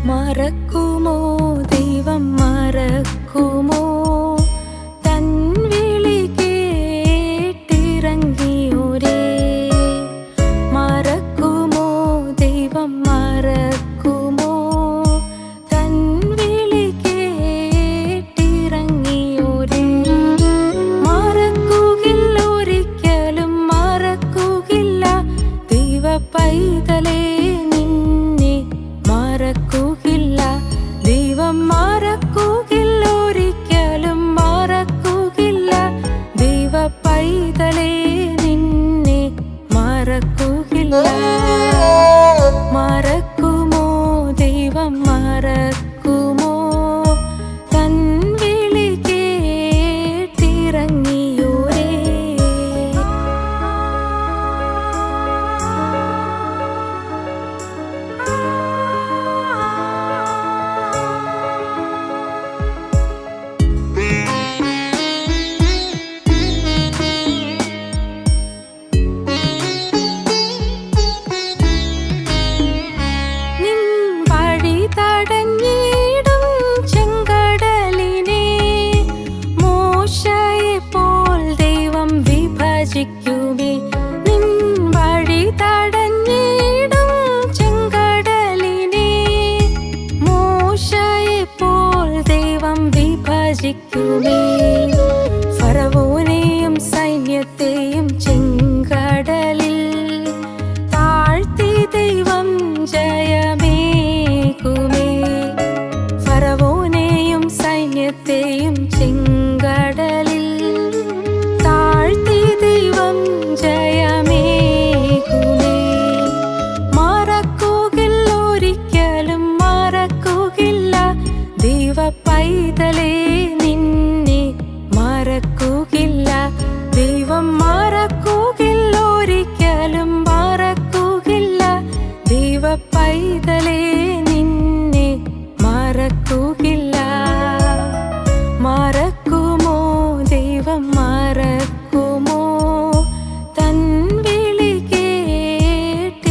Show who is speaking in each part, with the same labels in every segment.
Speaker 1: മറക്കുമോ ദൈവം മറക്കുമോ തൻ വിളി കേട്ടിറങ്ങിയോരേ മറക്കുമോ ദൈവം മറക്കുമോ തൻ വിളി കേട്ടിറങ്ങിയോരേ മറക്കുകില്ല ഒരിക്കലും മറക്കുകില്ല ദൈവ പൈതലേ നിന്നെ മറക്കുകില്ല ദൈവം മറക്കുകില്ല ഒരിക്കലും മറക്കുകില്ല ദൈവ പൈതലേ നിന്നെ മറക്കുകില്ല മറക്കുമോ ദൈവം മറക്കുമോ തൻ വിളി കേട്ടിറങ്ങിയോരേ തടഞ്ഞിടും ചെങ്കടലിനെ മോശയെപ്പോൽ ദൈവം വിഭജിക്കുമേ നിൻ വഴി തടഞ്ഞിടും ചെങ്കടലിനെ മോശയെപ്പോൽ ദൈവം വിഭജിക്കുമേ ഫറവോനെയും സൈന്യത്തെയും ചെങ്കടലിൽ താഴ്ത്തി ദൈവം ജയമേകുമേ ഫറവോനെയും സൈന്യത്തെയും ചെങ്കടലിൽ താഴ്ത്തി ദൈവം ജയമേകുമേ മറക്കുകില്ല ഒരിക്കലും മറക്കുകില്ല ദൈവ പൈതലേ നിന്നെ മറക്കുകില്ല ദൈവം മറക്കുകില്ല ഒരിക്കലും മറക്കുകില്ല ദൈവ പൈതലേ നിന്നെ മറക്കുകില്ല മറക്കുമോ ദൈവം മറക്കുമോ തൻ വിളി കേട്ടിറങ്ങിയോരേ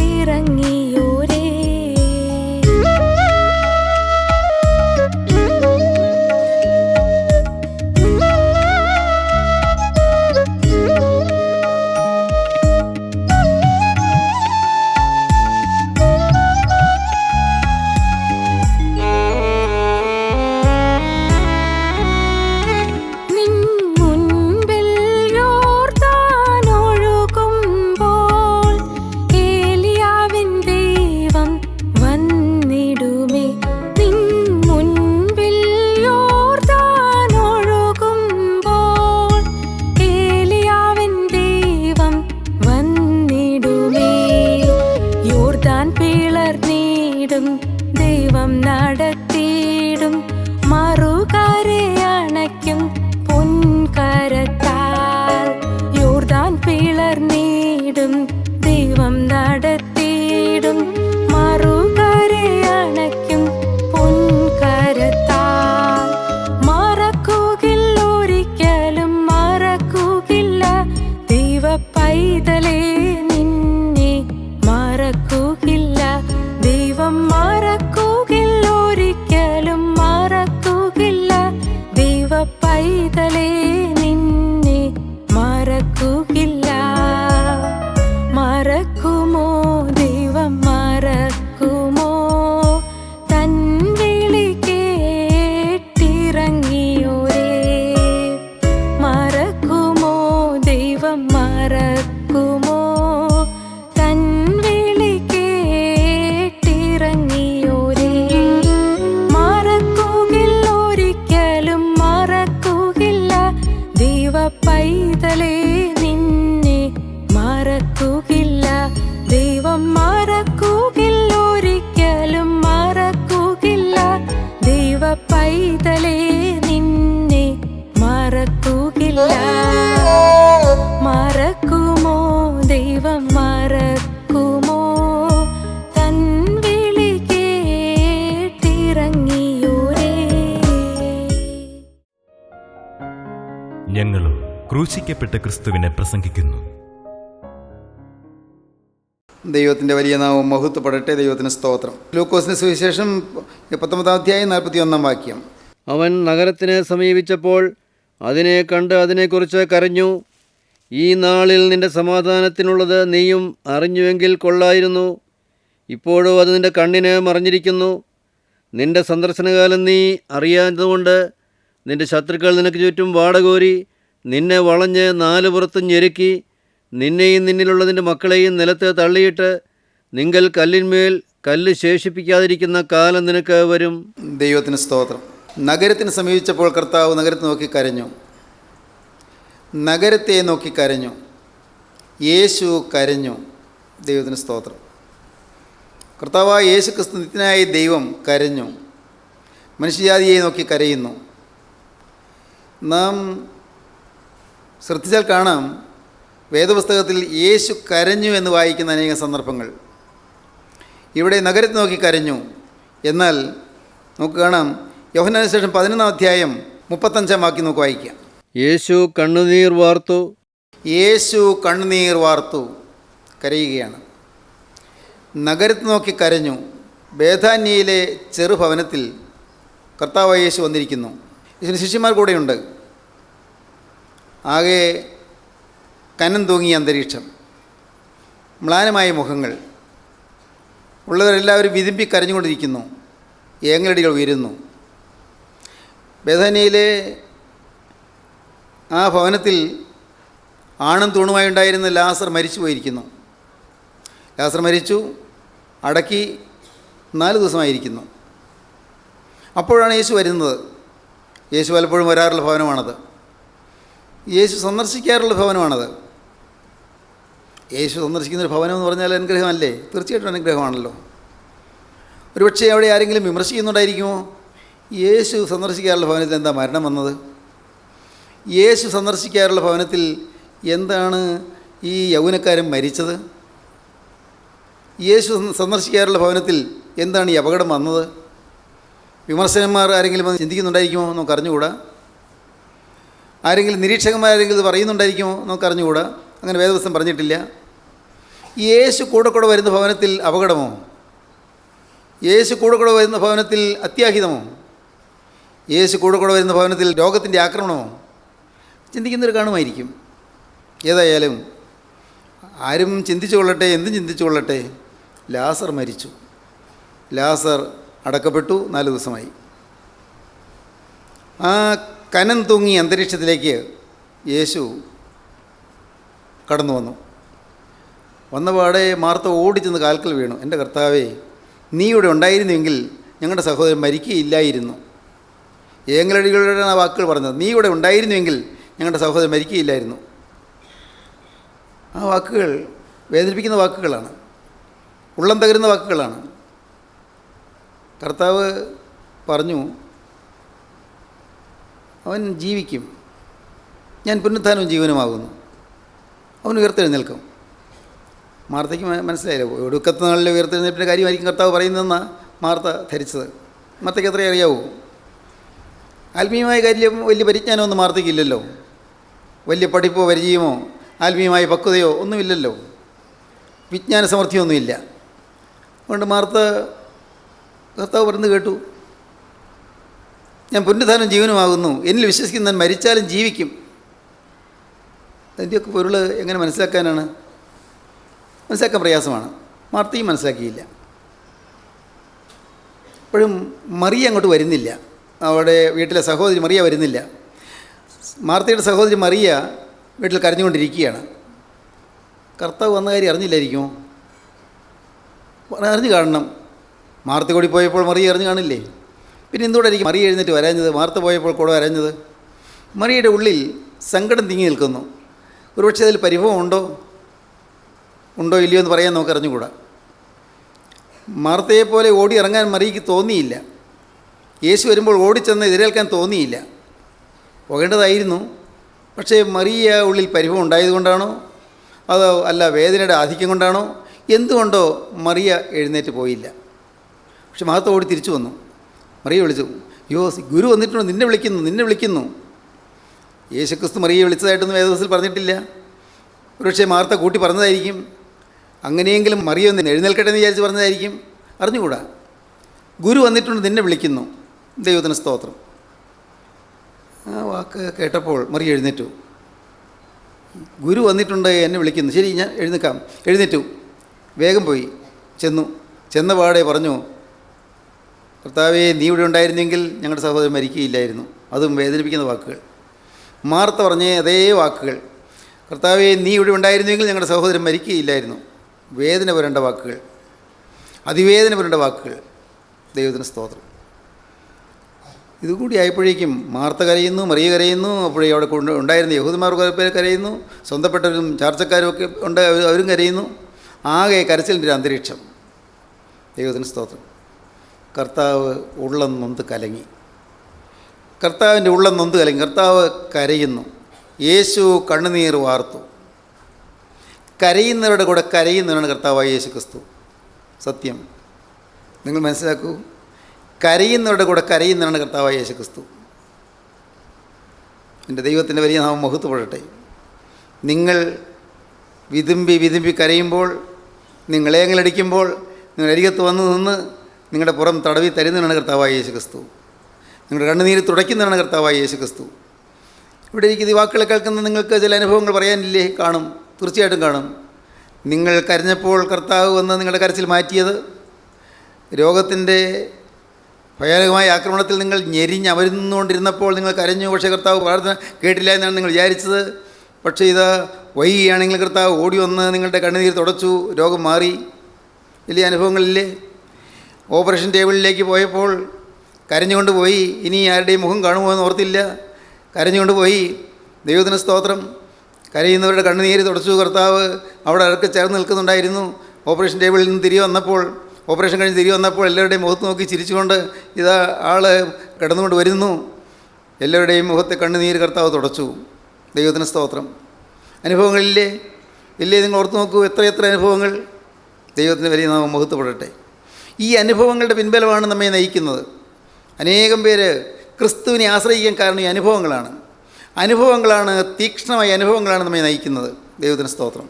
Speaker 1: പിളർന്നിടും ദൈവം നടത്തിയിടും മറുകരെ അണയ്ക്കും പൊൻകരത്താൽ യോർദാൻ പിളർന്നിടും ദൈവം നടത്തിയിടും മറുകരെ അണയ്ക്കും പൊൻകരത്താൽ മറക്കുകില്ല ഒരിക്കലും മറക്കുകില്ല ദൈവ പൈതലേ നിന്നെ മറക്കുകില്ല ദൈവം മറക്കുകില്ല ഒരിക്കലും
Speaker 2: ക്രൂശിക്കപ്പെട്ട ക്രിസ്തുവിനെ പ്രസംഗിക്കുന്നു.
Speaker 3: ദൈവത്തിൻ്റെ വലിയ നാമം മഹത്വപ്പെടട്ടെ. ദൈവത്തിന് സ്തോത്രം. ലൂക്കോസിന് സുവിശേഷം 19 അധ്യായം 41 വാക്യം.
Speaker 4: അവൻ നഗരത്തിനെ സമീപിച്ചപ്പോൾ അതിനെ കണ്ട് അതിനെക്കുറിച്ച് കരഞ്ഞു. ഈ നാളിൽ നിന്റെ സമാധാനത്തിനുള്ളത് നീയും അറിഞ്ഞുവെങ്കിൽ കൊള്ളായിരുന്നു. ഇപ്പോഴോ അത് നിന്റെ കണ്ണിന് മറഞ്ഞിരിക്കുന്നു. നിന്റെ സന്ദർശനകാലം നീ അറിയാത്തതുകൊണ്ട് നിന്റെ ശത്രുക്കൾ നിനക്ക് ചുറ്റും വാടകോരി നിന്നെ വളഞ്ഞ് 4 പുറത്തും ഞെരുക്കി നിന്നെയും നിന്നിലുള്ളതിൻ്റെ മക്കളെയും നിലത്ത് തള്ളിയിട്ട് നിങ്ങൾ കല്ലിന്മേൽ കല്ല് ശേഷിപ്പിക്കാതിരിക്കുന്ന കാലം നിനക്ക് വരും.
Speaker 3: ദൈവത്തിന് സ്തോത്രം. നഗരത്തിന് സമീപിച്ചപ്പോൾ കർത്താവ് നഗരത്തെ നോക്കി കരഞ്ഞു. നഗരത്തെ നോക്കി കരഞ്ഞു. യേശു കരഞ്ഞു. ദൈവത്തിന് സ്തോത്രം. കർത്താവായ യേശു ക്രിസ്തു നിത്യനായ ദൈവം കരഞ്ഞു. മനുഷ്യജാതിയെ നോക്കി കരയുന്നു. നാം ശ്രദ്ധിച്ചാൽ കാണാം, വേദപുസ്തകത്തിൽ യേശു കരഞ്ഞു എന്ന് വായിക്കുന്ന അനേകം സന്ദർഭങ്ങൾ. ഇവിടെ നഗരത്തെ നോക്കി കരഞ്ഞു. എന്നാൽ നമുക്ക് കാണാം, യോഹന്നാന് ശേഷം 11 അധ്യായം 35 വാക്യം നമുക്ക് വായിക്കാം.
Speaker 4: യേശു കണ്ണുനീർ വാർത്തു.
Speaker 3: യേശു കണ്ണുനീർ വാർത്തു, കരയുകയാണ്. നഗരത്തെ നോക്കി കരഞ്ഞു. ബേഥാന്യയിലെ ചെറുഭവനത്തിൽ കർത്താവായ യേശു വന്നിരിക്കുന്നു. യേശുവിന് ശിഷ്യന്മാർ കൂടെയുണ്ട്. ആകെ കനം തൂങ്ങിയ അന്തരീക്ഷം, മ്ലാനമായ മുഖങ്ങൾ, ഉള്ളവരെല്ലാവരും വിതുമ്പി കരഞ്ഞുകൊണ്ടിരിക്കുന്നു. ഏങ്ങലടികൾ ഉയരുന്നു. ബേഥാന്യയിലെ ആ ഭവനത്തിൽ ആണും തൂണുമായി ഉണ്ടായിരുന്ന ലാസർ മരിച്ചു പോയിരിക്കുന്നു. ലാസർ മരിച്ചു, അടക്കി 4 ദിവസമായിരിക്കുന്നു. അപ്പോഴാണ് യേശു വരുന്നത്. യേശു പലപ്പോഴും വരാറുള്ള ഭവനമാണത്. യേശു സന്ദർശിക്കാറുള്ള ഭവനമാണത്. യേശു സന്ദർശിക്കുന്നൊരു ഭവനം എന്ന് പറഞ്ഞാൽ അനുഗ്രഹമല്ലേ? തീർച്ചയായിട്ടും അനുഗ്രഹമാണല്ലോ. ഒരുപക്ഷെ അവിടെ ആരെങ്കിലും വിമർശിക്കുന്നുണ്ടായിരിക്കുമോ? യേശു സന്ദർശിക്കാറുള്ള ഭവനത്തിൽ എന്താ മരണം വന്നത്? യേശു സന്ദർശിക്കാറുള്ള ഭവനത്തിൽ എന്താണ് ഈ യൗവനക്കാരൻ മരിച്ചത്? യേശു സന്ദർശിക്കാറുള്ള ഭവനത്തിൽ എന്താണ് ഈ അപകടം വന്നത്? വിമർശകന്മാർ ആരെങ്കിലും അത് ചിന്തിക്കുന്നുണ്ടായിരിക്കുമോ? നമുക്ക് അറിഞ്ഞുകൂടാ. ആരെങ്കിലും നിരീക്ഷകന്മാരെങ്കിലും ഇത് പറയുന്നുണ്ടായിരിക്കുമോ? നമുക്ക് അറിഞ്ഞുകൂടാ. അങ്ങനെ വേദപുസ്തകം പറഞ്ഞിട്ടില്ല. യേശു കൂടെ വരുന്ന ഭവനത്തിൽ അപകടമോ? യേശു കൂടെ വരുന്ന ഭവനത്തിൽ അത്യാഹിതമോ? യേശു കൂടെ വരുന്ന ഭവനത്തിൽ രോഗത്തിൻ്റെ ആക്രമണമോ? ചിന്തിക്കുന്നവർ കാണുമായിരിക്കും. ഏതായാലും ആരും ചിന്തിച്ചു കൊള്ളട്ടെ, എന്തും ചിന്തിച്ചു കൊള്ളട്ടെ, ലാസർ മരിച്ചു. ലാസർ അടക്കപ്പെട്ടു. 4 ദിവസമായി. ആ കനം തൂങ്ങി അന്തരീക്ഷത്തിലേക്ക് യേശു കടന്നു വന്നു. വന്നപാടെ മാർത്ത ഓടിച്ചെന്ന് കാൽക്കൽ വീണു. എൻ്റെ കർത്താവേ, നീ ഇവിടെ ഉണ്ടായിരുന്നുവെങ്കിൽ ഞങ്ങളുടെ സഹോദരൻ മരിക്കുകയില്ലായിരുന്നു. ഏങ്ങലടികളുടെ ആ വാക്കുകൾ പറഞ്ഞത്. നീ ഇവിടെ ഉണ്ടായിരുന്നുവെങ്കിൽ ഞങ്ങളുടെ സഹോദരൻ മരിക്കുകയില്ലായിരുന്നു. ആ വാക്കുകൾ വേദനിപ്പിക്കുന്ന വാക്കുകളാണ്, ഉള്ളം തകരുന്ന വാക്കുകളാണ്. കർത്താവ് പറഞ്ഞു, അവൻ ജീവിക്കും, ഞാൻ പുനരുത്ഥാനവും ജീവനുമാകുന്നു, അവൻ ഉയർത്തെഴുന്നേൽക്കും. മാർത്തയ്ക്ക് മനസ്സിലായില്ല. ഒടുക്കത്തെ നാളിലെ ഉയർത്തെഴുന്നേൽപ്പിൻ്റെ കാര്യമായിരിക്കും കർത്താവ് പറയുന്നതെന്നാണ് മാർത്ത ധരിച്ചത്. മാർത്തയ്ക്ക് അത്രയും അറിയാവൂ. ആത്മീയമായ കാര്യം വലിയ പരിജ്ഞാനമൊന്നും മാർത്തയ്ക്കില്ലല്ലോ. വലിയ പഠിപ്പോ പരിചയമോ ആത്മീയമായ പക്വതയോ ഒന്നുമില്ലല്ലോ. വിജ്ഞാന സമൃദ്ധിയൊന്നുമില്ല. അതുകൊണ്ട് മാർത്ത കർത്താവ് പറഞ്ഞു കേട്ടു, ഞാൻ പുനരുത്ഥാനവും ജീവനുമാകുന്നു, എന്നിൽ വിശ്വസിക്കുന്നവൻ മരിച്ചാലും ജീവിക്കും. അതിൻ്റെയൊക്കെ പൊരുൾ എങ്ങനെ മനസ്സിലാക്കാനാണ്? മനസ്സിലാക്കാൻ പ്രയാസമാണ്. മാർത്തയും മനസ്സിലാക്കിയില്ല. ഇപ്പോഴും മറിയ അങ്ങോട്ട് വരുന്നില്ല. അവിടെ വീട്ടിലെ സഹോദരി മറിയ വരുന്നില്ല. മാർത്തയുടെ സഹോദരി മറിയ വീട്ടിൽ കരഞ്ഞുകൊണ്ടിരിക്കുകയാണ്. കർത്താവ് വന്ന കാര്യം അറിഞ്ഞില്ലായിരിക്കുമോ? അറിഞ്ഞു കാണണം. മാർത്ത കൂടി പോയപ്പോൾ മറിയ അറിഞ്ഞു കാണില്ലേ? പിന്നെ എന്തുകൊണ്ടായിരിക്കും മറിയ എഴുന്നേറ്റ് വരാഞ്ഞത്? മാർത്ത പോയപ്പോൾ കൂടെ വരാഞ്ഞത്? മറിയയുടെ ഉള്ളിൽ സങ്കടം തിങ്ങി നിൽക്കുന്നു. ഒരുപക്ഷെ അതിൽ പരിഭവം ഉണ്ടോ ഇല്ലയോ എന്ന് പറയാൻ നമുക്ക് അറിഞ്ഞുകൂടാ. മാർത്തയെപ്പോലെ ഓടി ഇറങ്ങാൻ മറിയയ്ക്ക് തോന്നിയില്ല. യേശു വരുമ്പോൾ ഓടിച്ചെന്ന് എതിരേൽക്കാൻ തോന്നിയില്ല. പോകേണ്ടതായിരുന്നു. പക്ഷേ മറിയ ഉള്ളിൽ പരിഭവം ഉണ്ടായതുകൊണ്ടാണോ അതോ അല്ല വേദനയുടെ ആധിക്യം കൊണ്ടാണോ എന്തുകൊണ്ടോ മറിയ എഴുന്നേറ്റ് പോയില്ല. പക്ഷെ മാർത്ത ഓടി തിരിച്ചു വന്നു. മറിയ വിളിച്ചു, യോ ഗുരു വന്നിട്ടുണ്ടോ, നിന്നെ വിളിക്കുന്നു. യേശുക്രിസ്തു മറിയെ വിളിച്ചതായിട്ടൊന്നും വേദപുസ്തകത്തിൽ പറഞ്ഞിട്ടില്ല. ഒരുപക്ഷെ മാർത്ത കൂട്ടി പറഞ്ഞതായിരിക്കും. അങ്ങനെയെങ്കിലും മറിയ ഒന്ന് എഴുന്നേൽക്കട്ടെ എന്ന് വിചാരിച്ച് പറഞ്ഞതായിരിക്കും, അറിഞ്ഞുകൂടാ. ഗുരു വന്നിട്ടുണ്ട്, നിന്നെ വിളിക്കുന്നു. ദൈവത്തിന് സ്തോത്രം. ആ വാക്ക് കേട്ടപ്പോൾ മറിയ എഴുന്നേറ്റു. ഗുരു വന്നിട്ടുണ്ട്, എന്നെ വിളിക്കുന്നു. ശരി, ഞാൻ എഴുന്നേക്കാം. എഴുന്നേറ്റു, വേഗം പോയി ചെന്ന പാടെ പറഞ്ഞു, കർത്താവേ, നീ ഇവിടെ ഉണ്ടായിരുന്നെങ്കിൽ ഞങ്ങളുടെ സഹോദരൻ മരിക്കുകയില്ലായിരുന്നു. അതും വേദനിപ്പിക്കുന്ന വാക്കുകൾ. മാർത്ത പറഞ്ഞ അതേ വാക്കുകൾ, കർത്താവേ, നീ ഇവിടെ ഉണ്ടായിരുന്നെങ്കിൽ ഞങ്ങളുടെ സഹോദരൻ മരിക്കുകയില്ലായിരുന്നു. വേദന പുരേണ്ട വാക്കുകൾ, അതിവേദന പുരേണ്ട വാക്കുകൾ. ദൈവത്തിന് സ്തോത്രം. ഇതുകൂടി ആയപ്പോഴേക്കും മാർത്ത കരയുന്നു, മറിയ കരയുന്നു. അപ്പോഴേ അവിടെ ഉണ്ടായിരുന്ന യഹൂദന്മാർ കുറേ പേര് കരയുന്നു, സ്വന്തപ്പെട്ടവരും ചാർച്ചക്കാരും ഒക്കെ ഉണ്ട്, അവരും കരയുന്നു. ആകെ കരച്ചിലിൻ്റെ ഒരു അന്തരീക്ഷം. ദൈവത്തിന് സ്തോത്രം. കർത്താവ് ഉള്ളം നൊന്ത് കലങ്ങി. കർത്താവിൻ്റെ ഉള്ളം നൊന്ത് കലങ്ങി. കർത്താവ് കരയുന്നു. യേശു കണ്ണുനീർ വാർത്തു. കരയുന്നവരുടെ കൂടെ കരയുന്നവനാണ് കർത്താവായ യേശു ക്രിസ്തു. സത്യം നിങ്ങൾ മനസ്സിലാക്കൂ. കരയുന്നവരുടെ കൂടെ കരയുന്നവനാണ് കർത്താവായ യേശു ക്രിസ്തു. എൻ്റെ ദൈവത്തിൻ്റെ വലിയ നാമം മഹത്വപ്പെടട്ടെ. നിങ്ങൾ വിതുമ്പി കരയുമ്പോൾ, നിങ്ങൾ ഏങ്ങലടിക്കുമ്പോൾ, നിങ്ങൾ അരികത്ത് വന്ന് നിന്ന് നിങ്ങളുടെ പുറം തടവി തരുന്നതാണ് കർത്താവായ യേശു ക്രിസ്തു. നിങ്ങളുടെ കണ്ണുനീര് തുടയ്ക്കുന്നതാണ് കർത്താവായ യേശു ക്രിസ്തു. ഇവിടെ ഇരിക്കുന്ന ഈ വാക്കുകൾ കേൾക്കുന്ന നിങ്ങൾക്ക് ചില അനുഭവങ്ങൾ പറയാനില്ലേ? കാണും, തീർച്ചയായിട്ടും കാണും. നിങ്ങൾ കരഞ്ഞപ്പോൾ കർത്താവ് വന്ന് നിങ്ങളുടെ കരച്ചിൽ മാറ്റിയത്, രോഗത്തിൻ്റെ ഭയാനകമായ ആക്രമണത്തിൽ നിങ്ങൾ ഞെരിഞ്ഞമരുന്നുകൊണ്ടിരുന്നപ്പോൾ നിങ്ങൾ കരഞ്ഞു, പക്ഷേ കർത്താവ് പ്രാർത്ഥന കേട്ടില്ല എന്നാണ് നിങ്ങൾ വിചാരിച്ചത്. പക്ഷേ ഇത് വൈകിയാണെങ്കിൽ കർത്താവ് ഓടി വന്ന് നിങ്ങളുടെ കണ്ണുനീർ തുടച്ചു, രോഗം മാറി. വലിയ അനുഭവങ്ങളില്ലേ? ഓപ്പറേഷൻ ടേബിളിലേക്ക് പോയപ്പോൾ കരഞ്ഞുകൊണ്ട് പോയി. ഇനി ആരുടെയും മുഖം കാണുമോ എന്ന് ഓർത്തില്ല, കരഞ്ഞുകൊണ്ട് പോയി. ദൈവത്തിന് സ്തോത്രം. കരയുന്നവരുടെ കണ്ണുനീര് തുടച്ചു കർത്താവ്. അവിടെ അടുക്കെ ചേർന്ന് നിൽക്കുന്നുണ്ടായിരുന്നു. ഓപ്പറേഷൻ ടേബിളിൽ നിന്ന് തിരികെ വന്നപ്പോൾ, ഓപ്പറേഷൻ കഴിഞ്ഞ് തിരികെ വന്നപ്പോൾ എല്ലാവരുടെയും മുഖത്ത് നോക്കി ചിരിച്ചുകൊണ്ട് ഇതാ ആൾ കിടന്നുകൊണ്ട് വരുന്നു. എല്ലാവരുടെയും മുഖത്തെ കണ്ണുനീര് കർത്താവ് തുടച്ചു. ദൈവത്തിന് സ്തോത്രം. അനുഭവങ്ങളില്ലേ? ഇല്ലേ? നിങ്ങൾ ഓർത്ത് നോക്കൂ, എത്ര അനുഭവങ്ങൾ. ദൈവത്തിന് വലിയ നാമം മഹത്വപ്പെടട്ടെ. ഈ അനുഭവങ്ങളുടെ പിൻബലമാണ് നമ്മെ നയിക്കുന്നത്. അനേകം പേര് ക്രിസ്തുവിനെ ആശ്രയിക്കാൻ കാരണം ഈ അനുഭവങ്ങളാണ്. അനുഭവങ്ങളാണ്, തീക്ഷ്ണമായ അനുഭവങ്ങളാണ് നമ്മെ നയിക്കുന്നത്. ദൈവത്തിന് സ്തോത്രം.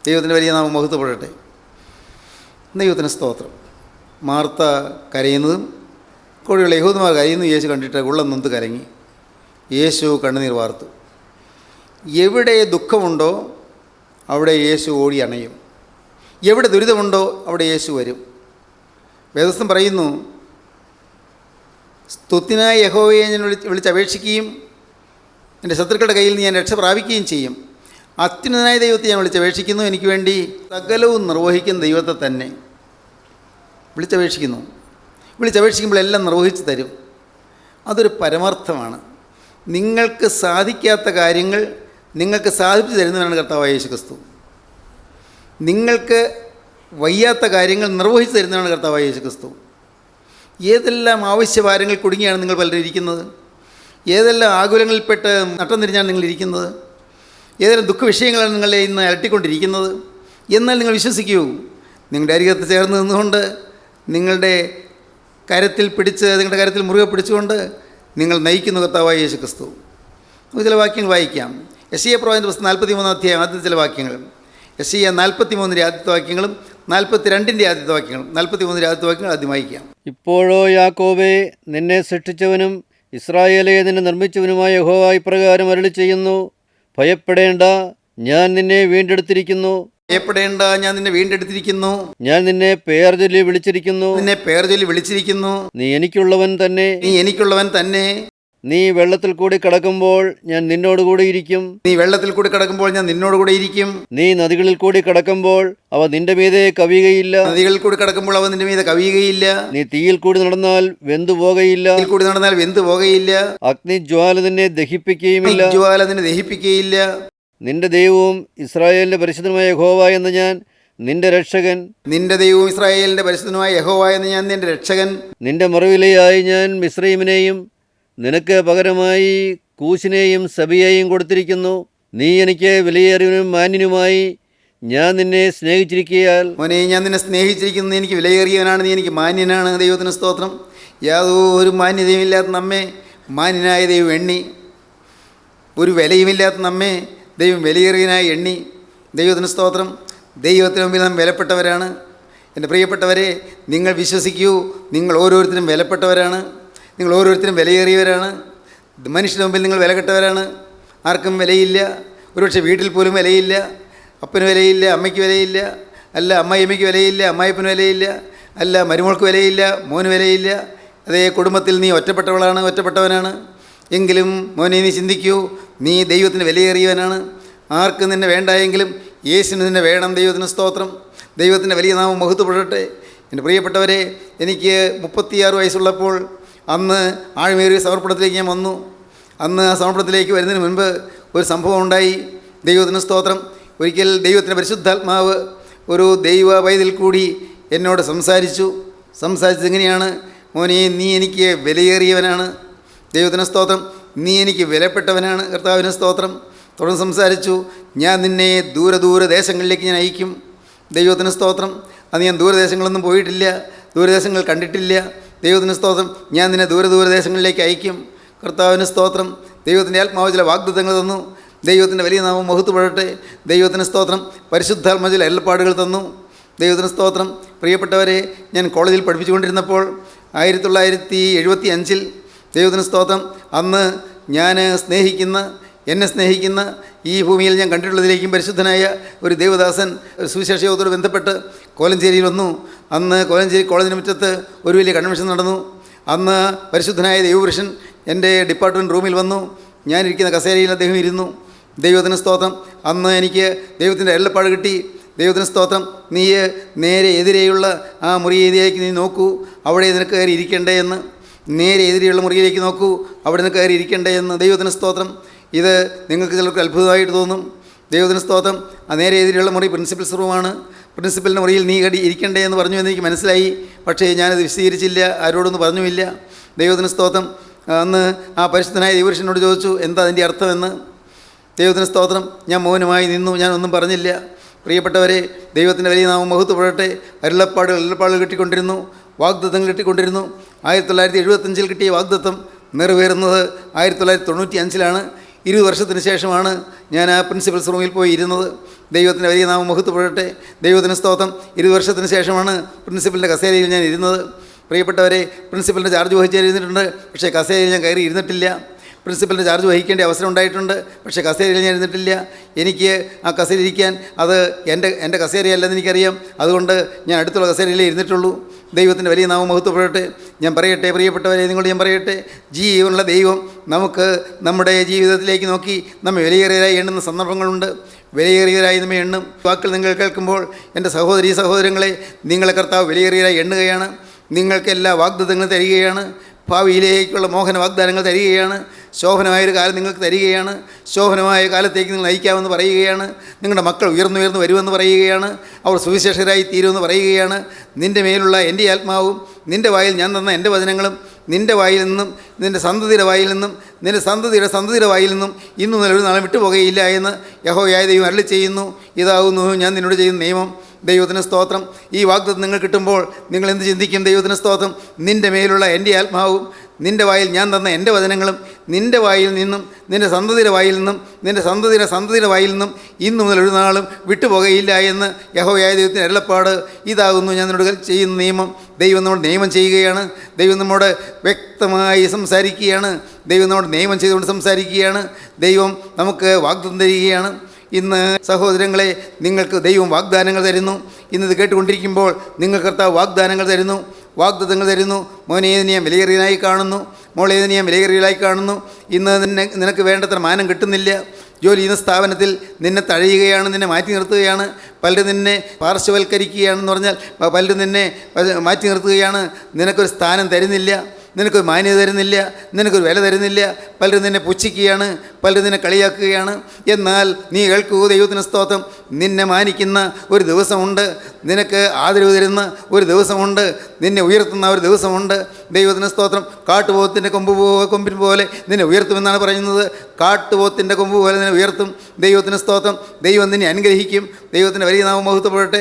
Speaker 3: ദൈവത്തിന് വലിയ നാമം മഹത്വപ്പെടട്ടെ. ദൈവത്തിന് സ്തോത്രം. മാർത്ത കരയുന്നതും കോഴിയുള്ള യഹൂദന്മാർ കരയുന്നു യേശു കണ്ടിട്ട് ഉള്ളം നൊന്ത് കരങ്ങി. യേശു കണ്ണുനീർ വാർത്തു. എവിടെ ദുഃഖമുണ്ടോ അവിടെ യേശു ഓടി അണയും. എവിടെ ദുരിതമുണ്ടോ അവിടെ യേശു വരും. വേദപുസ്തകം പറയുന്നു, സ്തുത്യനായ യഹോവയെ ഞാൻ വിളിച്ചപേക്ഷിക്കുകയും എൻ്റെ ശത്രുക്കളുടെ കയ്യിൽ നിന്ന് ഞാൻ രക്ഷ പ്രാപിക്കുകയും ചെയ്യും. അത്യുന്നതനായ ദൈവത്തെ ഞാൻ വിളിച്ചപേക്ഷിക്കുന്നു, എനിക്ക് വേണ്ടി സകലവും നിർവഹിക്കുന്ന ദൈവത്തെ തന്നെ വിളിച്ചപേക്ഷിക്കുന്നു. വിളിച്ചപേക്ഷിക്കുമ്പോൾ എല്ലാം നിർവഹിച്ച് തരും. അതൊരു പരമാർത്ഥമാണ്. നിങ്ങൾക്ക് സാധിക്കാത്ത കാര്യങ്ങൾ നിങ്ങൾക്ക് സാധിച്ചു തരുന്നവനാണ് കർത്താവായ യേശു ക്രിസ്തു. നിങ്ങൾക്ക് വയ്യാത്ത കാര്യങ്ങൾ നിർവഹിച്ചു തരുന്നതാണ് കർത്താവായ യേശു ക്രിസ്തു. ഏതെല്ലാം ആവശ്യഭാരങ്ങൾ കുടുങ്ങിയാണ് നിങ്ങൾ പലരും ഇരിക്കുന്നത്? ഏതെല്ലാം ആകുലങ്ങളിൽപ്പെട്ട് നട്ടം തിരിഞ്ഞാണ് നിങ്ങളിരിക്കുന്നത്? ഏതെല്ലാം ദുഃഖവിഷയങ്ങളാണ് നിങ്ങളെ ഇന്ന് അലട്ടിക്കൊണ്ടിരിക്കുന്നത്? എന്നാൽ നിങ്ങൾ വിശ്വസിക്കൂ, നിങ്ങളുടെ അരികത്ത് ചേർന്ന് നിന്നുകൊണ്ട് നിങ്ങളുടെ കരത്തിൽ പിടിച്ച്, നിങ്ങളുടെ കരത്തിൽ മുറുകെ പിടിച്ചുകൊണ്ട് നിങ്ങൾ നയിക്കുന്ന കർത്താവായ യേശു ക്രിസ്തു. നമുക്ക് ചില വാക്യങ്ങൾ വായിക്കാം. യെശയ്യാ പ്രവാചകന്റെ പുസ്തകം 43 അധ്യായം ആദ്യത്തെ ചില വാക്യങ്ങൾ. യെശയ്യാ 43 ആദ്യത്തെ വാക്യങ്ങളും 42 ആദ്യത്തെ വാക്യങ്ങളും. 43 ആദ്യത്തെ വാക്യങ്ങൾ ആദ്യം വായിക്കാം.
Speaker 4: ഇപ്പോഴോ യാക്കോബേ, നിന്നെ സൃഷ്ടിച്ചവനും ഇസ്രായേലെ നിന്നെ നിർമ്മിച്ചവനുമായ യഹോവ ഇപ്രകാരം അരുളി ചെയ്യുന്നു, ഭയപ്പെടേണ്ട, ഞാൻ നിന്നെ വീണ്ടെടുത്തിരിക്കുന്നു.
Speaker 3: ഭയപ്പെടേണ്ട, ഞാൻ നിന്നെ വീണ്ടെടുത്തിരിക്കുന്നു.
Speaker 4: ഞാൻ നിന്നെ പേർ ചൊല്ലി വിളിച്ചിരിക്കുന്നു.
Speaker 3: നിന്നെ പേർ ചൊല്ലി വിളിച്ചിരിക്കുന്നു.
Speaker 4: നീ എനിക്കുള്ളവൻ തന്നെ.
Speaker 3: നീ എനിക്കുള്ളവൻ തന്നെ.
Speaker 4: നീ വെള്ളത്തിൽ കൂടി കടക്കുമ്പോൾ ഞാൻ നിന്നോടുകൂടി ഇരിക്കും.
Speaker 3: നീ വെള്ളത്തിൽ കൂടി കടക്കുമ്പോൾ ഞാൻ നിന്നോടുകൂടെ ഇരിക്കും.
Speaker 4: നീ നദികളിൽ കൂടി കടക്കുമ്പോൾ അവ നിന്റെ മീതെ കവിയുകയില്ല.
Speaker 3: നദികളിൽ കൂടി കടക്കുമ്പോൾ അവ നിന്റെ മീതെ കവിയുകയില്ല.
Speaker 4: നീ തീയിൽ കൂടി നടന്നാൽ വെന്തു പോകയില്ല.
Speaker 3: തീയിൽ കൂടി നടന്നാൽ വെന്തു പോകയില്ല.
Speaker 4: അഗ്നിജ്വാല നിന്നെ ദഹിപ്പിക്കുകയുമില്ല.
Speaker 3: ജ്വാല നിന്നെ ദഹിപ്പിക്കുകയില്ല.
Speaker 4: നിന്റെ ദൈവവും ഇസ്രായേലിന്റെ പരിശുദ്ധമായ യഹോവ എന്ന ഞാൻ നിന്റെ രക്ഷകൻ.
Speaker 3: നിന്റെ ദൈവവും ഇസ്രായേലിന്റെ പരിശുദ്ധമായ യഹോവ എന്ന ഞാൻ നിന്റെ രക്ഷകൻ.
Speaker 4: നിന്റെ മറുവിലയായി ഞാൻ മിസ്രയീമിനെയും നിനക്ക് പകരമായി കൂശിനെയും സബിയെയും കൊടുത്തിരിക്കുന്നു. നീ എനിക്ക് വിലയേറിയവനും മാന്യനുമായി ഞാൻ നിന്നെ സ്നേഹിച്ചിരിക്കയാൽ.
Speaker 3: മോനെ, ഞാൻ നിന്നെ സ്നേഹിച്ചിരിക്കുന്നു. എനിക്ക് വിലയേറിയവനാണ്, നീ എനിക്ക് മാന്യനാണ്. ദൈവത്തിന് സ്തോത്രം. യാതൊരു മാന്യതയും ഇല്ലാത്ത നമ്മെ മാന്യനായ ദൈവം എണ്ണി. ഒരു വിലയുമില്ലാത്ത നമ്മെ ദൈവം വിലയേറിയനായി എണ്ണി. ദൈവത്തിന് സ്തോത്രം. ദൈവത്തിന് മുമ്പിൽ നാം വിലപ്പെട്ടവരാണ്. എൻ്റെ പ്രിയപ്പെട്ടവരെ, നിങ്ങൾ വിശ്വസിക്കൂ, നിങ്ങൾ ഓരോരുത്തരും വിലപ്പെട്ടവരാണ്. നിങ്ങൾ ഓരോരുത്തരും വിലയേറിയവരാണ്. മനുഷ്യൻ്റെ മുമ്പിൽ നിങ്ങൾ വിലകെട്ടവരാണ്. ആർക്കും വിലയില്ല. ഒരുപക്ഷെ വീട്ടിൽ പോലും വിലയില്ല. അപ്പന് വിലയില്ല, അമ്മയ്ക്ക് വിലയില്ല, അല്ല അമ്മായിയമ്മയ്ക്ക് വിലയില്ല, അമ്മായിപ്പന് വിലയില്ല, അല്ല മരുമോൾക്ക് വിലയില്ല, മോന് വിലയില്ല. അതേ കുടുംബത്തിൽ നീ ഒറ്റപ്പെട്ടവളാണ്, ഒറ്റപ്പെട്ടവനാണ്. എങ്കിലും മോനെ നീ ചിന്തിക്കൂ, നീ ദൈവത്തിന് വിലയേറിയവനാണ്. ആർക്കും നിന്നെ വേണ്ടായെങ്കിലും യേശുവിന് നിന്നെ വേണം. ദൈവത്തിന് സ്തോത്രം. ദൈവത്തിൻ്റെ വലിയ നാമം മഹത്വപ്പെടട്ടെ. എൻ്റെ പ്രിയപ്പെട്ടവരെ, എനിക്ക് 36 വയസ്സുള്ളപ്പോൾ അന്ന് ആഴ്മേറിയ സമർപ്പണത്തിലേക്ക് ഞാൻ വന്നു. അന്ന് ആ സമർപ്പണത്തിലേക്ക് വരുന്നതിന് മുൻപ് ഒരു സംഭവം ഉണ്ടായി. ദൈവത്തിന് സ്തോത്രം. ഒരിക്കൽ ദൈവത്തിൻ്റെ പരിശുദ്ധാത്മാവ് ഒരു ദൈവ വൈദിൽ കൂടി എന്നോട് സംസാരിച്ചത് എങ്ങനെയാണ്? മോനെ, നീ എനിക്ക് വിലയേറിയവനാണ്. ദൈവത്തിന് സ്തോത്രം. നീ എനിക്ക് വിലപ്പെട്ടവനാണ്. കർത്താവിന് സ്തോത്രം. തുടർന്ന് സംസാരിച്ചു, ഞാൻ നിന്നെ ദൂര ദേശങ്ങളിലേക്ക് ഞാൻ അയക്കും. ദൈവത്തിന് സ്തോത്രം. അത് ഞാൻ ദൂരദേശങ്ങളൊന്നും പോയിട്ടില്ല, ദൂരദേശങ്ങൾ കണ്ടിട്ടില്ല. ദൈവത്തിന് സ്തോത്രം. ഞാൻ നിന്നെ ദൂരദേശങ്ങളിലേക്ക് അയക്കും. കർത്താവിന് സ്തോത്രം. ദൈവത്തിൻ്റെ ആത്മാവ് ചില വാഗ്ദത്തങ്ങൾ തന്നു. ദൈവത്തിൻ്റെ വലിയ നാമം മഹത്വപ്പെടട്ടെ. ദൈവത്തിന് സ്തോത്രം. പരിശുദ്ധാത്മാവ് ചില അരുളപ്പാടുകൾ തന്നു. ദൈവത്തിന് സ്തോത്രം. പ്രിയപ്പെട്ടവരെ, ഞാൻ കോളേജിൽ പഠിപ്പിച്ചുകൊണ്ടിരുന്നപ്പോൾ 1975 ദൈവത്തിന് സ്തോത്രം, അന്ന് ഞാൻ എന്നെ സ്നേഹിക്കുന്ന ഈ ഭൂമിയിൽ ഞാൻ കണ്ടിട്ടുള്ളതിലേക്കും പരിശുദ്ധനായ ഒരു ദേവദാസൻ ഒരു സുവിശേഷയോധത്തോട് ബന്ധപ്പെട്ട് കോലഞ്ചേരിയിൽ വന്നു. അന്ന് കോലഞ്ചേരി കോളേജിന് മുറ്റത്ത് ഒരു വലിയ കൺവെൻഷൻ നടന്നു. അന്ന് പരിശുദ്ധനായ ദൈവപുരുഷൻ എൻ്റെ ഡിപ്പാർട്ട്മെൻറ്റ് റൂമിൽ വന്നു. ഞാനിരിക്കുന്ന കസേരയിൽ അദ്ദേഹം ഇരുന്നു. ദൈവത്തിന് സ്തോത്രം. അന്ന് എനിക്ക് ദൈവത്തിൻ്റെ അരുളപ്പാട് കിട്ടി. ദൈവത്തിന് സ്തോത്രം. നീ നേരെ എതിരെയുള്ള ആ മുറിയിലേക്ക് നീ നോക്കൂ, അവിടെ നിനക്ക് കയറി ഇരിക്കണ്ടേ എന്ന്. നേരെ എതിരെയുള്ള മുറിയിലേക്ക് നോക്കൂ, അവിടെ നിന്ന് കയറി ഇരിക്കണ്ടേ എന്ന്. ദൈവത്തിന് സ്തോത്രം. ഇത് നിങ്ങൾക്ക് ചിലർക്ക് അത്ഭുതമായിട്ട് തോന്നും. ദൈവത്തിന് സ്തോത്രം. ആ നേരെ എതിരെയുള്ള മുറി പ്രിൻസിപ്പൽസ് റൂമാണ്. പ്രിൻസിപ്പലിൻ്റെ മുറിയിൽ നീ ഇരിക്കണ്ടേ എന്ന് പറഞ്ഞു എന്ന് എനിക്ക് മനസ്സിലായി. പക്ഷേ ഞാനത് വിശദീകരിച്ചില്ല, ആരോടൊന്നും പറഞ്ഞുമില്ല. ദൈവത്തിന് സ്തോത്രം. അന്ന് ആ പരിശുദ്ധനായ ദൈവപുരുഷനോട് ചോദിച്ചു, എന്താ അതിൻ്റെ അർത്ഥമെന്ന്. ദൈവത്തിന് സ്തോത്രം. ഞാൻ മൗനമായി നിന്നു, ഞാനൊന്നും പറഞ്ഞില്ല. പ്രിയപ്പെട്ടവരെ, ദൈവത്തിൻ്റെ വലിയ നാമം മഹത്വപ്പെടട്ടെ. അരുളപ്പാടുകൾ കിട്ടിക്കൊണ്ടിരുന്നു, വാഗ്ദത്തങ്ങൾ കിട്ടിക്കൊണ്ടിരുന്നു. 1975 കിട്ടിയ വാഗ്ദത്തം നിറവേറുന്നത് 1995 20 വർഷത്തിന് ശേഷമാണ് ഞാൻ ആ പ്രിൻസിപ്പൽസ് റൂമിൽ പോയി ഇരുന്നത്. ദൈവത്തിൻ്റെ വലിയ നാമം മഹത്വപ്പെടട്ടെ. ദൈവത്തിന് സ്തോത്രം. 20 വർഷത്തിന് ശേഷമാണ് പ്രിൻസിപ്പലിൻ്റെ കസേരയിൽ ഞാൻ ഇരുന്നത്. പ്രിയപ്പെട്ടവരെ, പ്രിൻസിപ്പലിൻ്റെ ചാർജ് വഹിച്ച് ഇരുന്നിട്ടുണ്ട്, പക്ഷേ കസേരയിൽ ഞാൻ കയറി ഇരുന്നിട്ടില്ല. പ്രിൻസിപ്പലിൻ്റെ ചാർജ് വഹിക്കേണ്ട അവസരം ഉണ്ടായിട്ടുണ്ട്, പക്ഷേ കസേരയിൽ ഞാൻ ഇരുന്നിട്ടില്ല. എനിക്ക് ആ കസേര ഇരിക്കാൻ അത് എൻ്റെ കസേരയല്ലെന്ന് എനിക്കറിയാം. അതുകൊണ്ട് ഞാൻ അടുത്തുള്ള കസേരയിലേ ഇരുന്നിട്ടുള്ളൂ. ദൈവത്തിൻ്റെ വലിയ നാമം മഹത്വപ്പെടട്ടെ. ഞാൻ പറയട്ടെ, പ്രിയപ്പെട്ടവരെ, നിങ്ങളോട് ഞാൻ പറയട്ടെ, ജീവനുള്ള ദൈവം നമുക്ക് നമ്മുടെ ജീവിതത്തിലേക്ക് നോക്കി നമ്മെ വിലയേറിയവരായി എണ്ണുന്ന സന്ദർഭങ്ങളുണ്ട്. വിലയേറിയവരായി നമ്മെ എണ്ണും. വാക്കുകൾ നിങ്ങൾ കേൾക്കുമ്പോൾ എൻ്റെ സഹോദരങ്ങളെ, നിങ്ങളെ കർത്താവ് വിലയേറിയവരായി എണ്ണുകയാണ്. നിങ്ങൾക്ക് എല്ലാ വാഗ്ദത്തങ്ങളും തരികയാണ്. ഭാവിയിലേക്കുള്ള മോഹന വാഗ്ദാനങ്ങൾ തരികയാണ്. ശോഭനമായൊരു കാലം നിങ്ങൾക്ക് തരികയാണ്. ശോഭനമായ കാലത്തേക്ക് നിങ്ങൾ നയിക്കാമെന്ന് പറയുകയാണ്. നിങ്ങളുടെ മക്കൾ ഉയർന്നുയർന്ന് വരുമെന്ന് പറയുകയാണ്. അവർ സുവിശേഷകരായി തീരുമെന്ന് പറയുകയാണ്. നിൻ്റെ മേലുള്ള എൻ്റെ ആത്മാവും നിൻ്റെ വായിൽ ഞാൻ തന്ന എൻ്റെ വചനങ്ങളും നിൻ്റെ വായിൽ നിന്നും നിൻ്റെ സന്തതിയുടെ വായിൽ നിന്നും നിൻ്റെ സന്തതിയുടെ വായിൽ നിന്നും ഇന്നു മുതൽ ഒരു നാളെ വിട്ടുപോകുകയില്ല എന്ന് യഹോവയായ ദൈവം അരുളി ചെയ്യുന്നു. ഇതാകുന്നു ഞാൻ നിന്നോട് ചെയ്യുന്ന നിയമം. ദൈവത്തിന് സ്തോത്രം. ഈ വാഗ്ദത്തം നിങ്ങൾ കിട്ടുമ്പോൾ നിങ്ങൾ എന്ത് ചിന്തിക്കും? ദൈവത്തിന് സ്തോത്രം. നിൻ്റെ മേലുള്ള എൻ്റെ ആത്മാവും നിൻ്റെ വായിൽ ഞാൻ തന്ന എൻ്റെ വചനങ്ങളും നിൻ്റെ വായിൽ നിന്നും നിൻ്റെ സന്തതിയുടെ വായിൽ നിന്നും നിൻ്റെ സന്തതിയുടെ വായിൽ നിന്നും ഇന്നു മുതൽ ഒരു നാളും വിട്ടുപോകുകയില്ല എന്ന് യഹോവയായ ദൈവത്തിൻ്റെ അരുളപ്പാട്. ഇതാകുന്നു ഞാൻ നിന്നോട് ചെയ്യുന്ന നിയമം. ദൈവം നമ്മോട് നിയമം ചെയ്യുകയാണ്. ദൈവം നമ്മോട് വ്യക്തമായി സംസാരിക്കുകയാണ്. ദൈവം നമ്മോട് നിയമം ചെയ്തുകൊണ്ട് സംസാരിക്കുകയാണ്. ദൈവം നമുക്ക് വാഗ്ദത്തം തരികയാണ്. ഇന്ന് സഹോദരങ്ങളെ, നിങ്ങൾക്ക് ദൈവം വാഗ്ദാനങ്ങൾ തരുന്നു. ഇന്നത് കേട്ടുകൊണ്ടിരിക്കുമ്പോൾ നിങ്ങൾ കർത്താവ് വാഗ്ദാനങ്ങൾ തരുന്നു. മോനെ, ഏതിനെ ഞാൻ വിലയേറിയനായി കാണുന്നു. മോളെ, ഏതിനെ ഞാൻ വിലയേറിയനായി കാണുന്നു. ഇന്ന് നിനക്ക് വേണ്ടത്ര മാനം കിട്ടുന്നില്ല. ജോലി ചെയ്യുന്ന സ്ഥാപനത്തിൽ നിന്നെ തഴയുകയാണ്, നിന്നെ മാറ്റി നിർത്തുകയാണ്. പലരും നിന്നെ പാർശ്വവൽക്കരിക്കുകയാണെന്ന് പറഞ്ഞാൽ പലരും നിന്നെ മാറ്റി നിർത്തുകയാണ്. നിനക്കൊരു സ്ഥാനം തരുന്നില്ല, നിനക്കൊരു മാന്യത തരുന്നില്ല, നിനക്കൊരു വില തരുന്നില്ല. പലരും നിന്നെ പുച്ഛിക്കുകയാണ്, പലരും നിന്നെ കളിയാക്കുകയാണ്. എന്നാൽ നീ കേൾക്കൂ, ദൈവത്തിന് സ്തോത്രം. നിന്നെ മാനിക്കുന്ന ഒരു ദിവസമുണ്ട്, നിനക്ക് ആദരവ് തരുന്ന ഒരു ദിവസമുണ്ട്, നിന്നെ ഉയർത്തുന്ന ഒരു ദിവസമുണ്ട്. ദൈവത്തിന് സ്തോത്രം. കാട്ടുപോത്തിൻ്റെ കൊമ്പിൻ പോലെ നിന്നെ ഉയർത്തുമെന്നാണ് പറയുന്നത്. കാട്ടുപോത്തിൻ്റെ കൊമ്പ് പോലെ നിന്നെ ഉയർത്തും. ദൈവത്തിന് സ്തോത്രം. ദൈവം നിന്നെ അനുഗ്രഹിക്കും. ദൈവത്തിൻ്റെ വലിയ നാമം മഹത്വപ്പെടട്ടെ.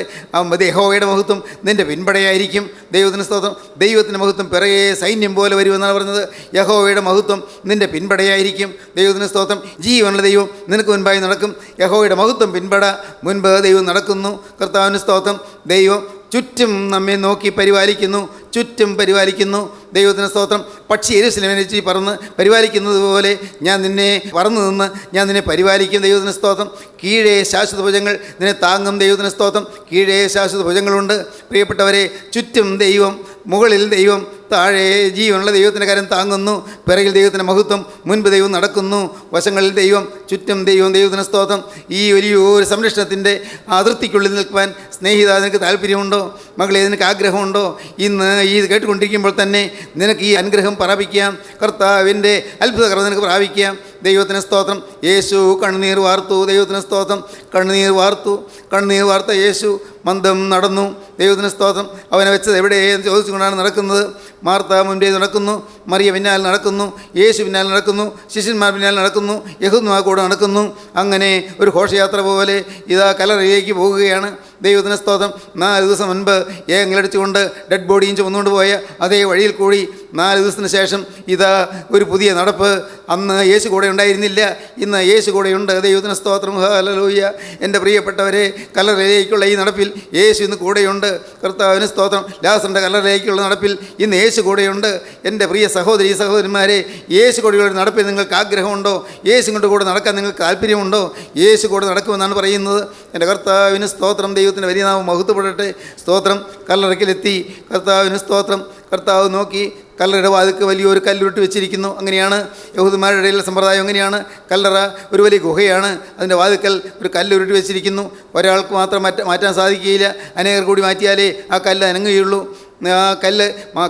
Speaker 3: യഹോവയുടെ മഹത്വം നിൻ്റെ പിൻപടയായിരിക്കും. ദൈവത്തിന് സ്തോത്രം. ദൈവത്തിൻ്റെ മഹത്വം പിറകെ സൈന്യം പോലെ വരുമെന്നാണ് പറഞ്ഞത്. യഹോവയുടെ മഹത്വം നിൻ്റെ പിൻപടയായിരിക്കും. ദൈവത്തിന് സ്തോത്രം. ജീവനുള്ള ദൈവം നിനക്ക് മുൻപായി നടക്കും. യഹോവയുടെ മഹത്വം പിൻപട, മുൻപ് ദൈവം നടക്കുന്നു. കർത്താവിന് സ്തോത്രം. ദൈവം ചുറ്റും നമ്മെ നോക്കി പരിപാലിക്കുന്നു, ചുറ്റും പരിപാലിക്കുന്നു. ദൈവത്തിന് സ്തോത്രം. പക്ഷി യെരൂശലേമിനെ ചുറ്റി പറന്ന് പരിപാലിക്കുന്നത് പോലെ ഞാൻ നിന്നെ പറന്നു നിന്ന് ഞാൻ നിന്നെ പരിപാലിക്കും. ദൈവത്തിന് സ്തോത്രം. കീഴേ ശാശ്വത ഭുജങ്ങൾ നിന്നെ താങ്ങും. ദൈവത്തിന് സ്തോത്രം. കീഴേ ശാശ്വത ഭുജങ്ങളുണ്ട്. പ്രിയപ്പെട്ടവരെ, ചുറ്റും ദൈവം, മുകളിൽ ദൈവം, താഴെ ജീവനുള്ള ദൈവത്തിൻ്റെ കാര്യം താങ്ങുന്നു. പിറകിൽ ദൈവത്തിൻ്റെ മഹത്വം, മുൻപ് ദൈവം നടക്കുന്നു. വശങ്ങളിൽ ദൈവം, ചുറ്റും ദൈവം. ദൈവത്തിന് സ്തോത്രം. ഈ വലിയൊരു സംരക്ഷണത്തിൻ്റെ അതിർത്തിക്കുള്ളിൽ നിൽക്കുവാൻ സ്നേഹിത നിനക്ക് താല്പര്യമുണ്ടോ? മകളെ, നിനക്ക് ആഗ്രഹമുണ്ടോ? ഇന്ന് ഈ കേട്ടുകൊണ്ടിരിക്കുമ്പോൾ തന്നെ നിനക്ക് ഈ അനുഗ്രഹം പ്രാപിക്കാം. കർത്താവിൻ്റെ അത്ഭുതകരം നിനക്ക് പ്രാപിക്കാം. ദൈവത്തിന് സ്തോത്രം. യേശു കണ്ണുനീർ വാർത്തു. ദൈവത്തിന് സ്തോത്രം. കണ്ണുനീർ വാർത്ത യേശു മന്ദം നടന്നു. ദൈവത്തിന് സ്തോത്രം. അവനെ വെച്ചത് എവിടെയെന്ന് ചോദിച്ചുകൊണ്ടാണ് നടക്കുന്നത്. മാർത്ത മുൻപേ നടക്കുന്നു, മറിയ പിന്നാലെ നടക്കുന്നു, യേശു പിന്നാലെ നടക്കുന്നു, ശിഷ്യന്മാർ പിന്നാലെ നടക്കുന്നു, യഹൂദന്മാർ കൂടെ നടക്കുന്നു. അങ്ങനെ ഒരു ഘോഷയാത്ര പോലെ ഇതാ കല്ലറയിലേക്ക് പോകുകയാണ്. ദൈവത്തിന് സ്തോത്രം. 4 ദിവസം മുൻപ് ഏങ്ങളടിച്ചുകൊണ്ട് ഡെഡ് ബോഡിയും ചുമന്നുകൊണ്ട് പോയ അതേ വഴിയിൽ കൂടി 4 ദിവസത്തിന് ശേഷം ഇതാ ഒരു പുതിയ നടപ്പ്. അന്ന് യേശു കൂടെ ഉണ്ടായിരുന്നില്ല, ഇന്ന് യേശു കൂടെയുണ്ട്. ദൈവത്തിന് സ്തോത്രം. ഹല്ലേലൂയ. എൻ്റെ പ്രിയപ്പെട്ടവരെ, കല്ലറയിലേക്കുള്ള ഈ നടപ്പിൽ യേശു ഇന്ന് കൂടെയുണ്ട്. കർത്താവിന് സ്തോത്രം. ലാസറിൻ്റെ കല്ലറയിലേക്കുള്ള നടപ്പിൽ ഇന്ന് യേശു കൂടെയുണ്ട്. എൻ്റെ പ്രിയ സഹോദരന്മാരെ, യേശു കൂടെയുള്ള നടപ്പിൽ നിങ്ങൾക്ക് ആഗ്രഹമുണ്ടോ? യേശു കൊണ്ട് കൂടെ നടക്കാൻ നിങ്ങൾക്ക് താല്പര്യമുണ്ടോ? യേശു കൂടെ നടക്കുമെന്നാണ് പറയുന്നത്. എൻ്റെ കർത്താവിന് സ്തോത്രം. ദൈവത്തിൻ്റെ വലിയ നാമം മഹത്വപ്പെടട്ടെ. സ്തോത്രം. കല്ലറയ്ക്കിലെത്തി. കർത്താവിന് സ്തോത്രം. കർത്താവ് നോക്കി. കല്ലറയുടെ വാതിൽക്ക് വലിയൊരു കല്ലുരുട്ടി വെച്ചിരിക്കുന്നു. അങ്ങനെയാണ് യഹൂദന്മാരുടെ ഇടയിലുള്ള സമ്പ്രദായം. അങ്ങനെയാണ്. കല്ലറ ഒരു വലിയ ഗുഹയാണ്. അതിൻ്റെ വാതിൽക്കൽ ഒരു കല്ലുരുട്ടി വെച്ചിരിക്കുന്നു. ഒരാൾക്ക് മാത്രം മാറ്റാൻ സാധിക്കുകയില്ല. അനേകർ കൂടി മാറ്റിയാലേ ആ കല്ല് അനങ്ങുകയുള്ളൂ. ആ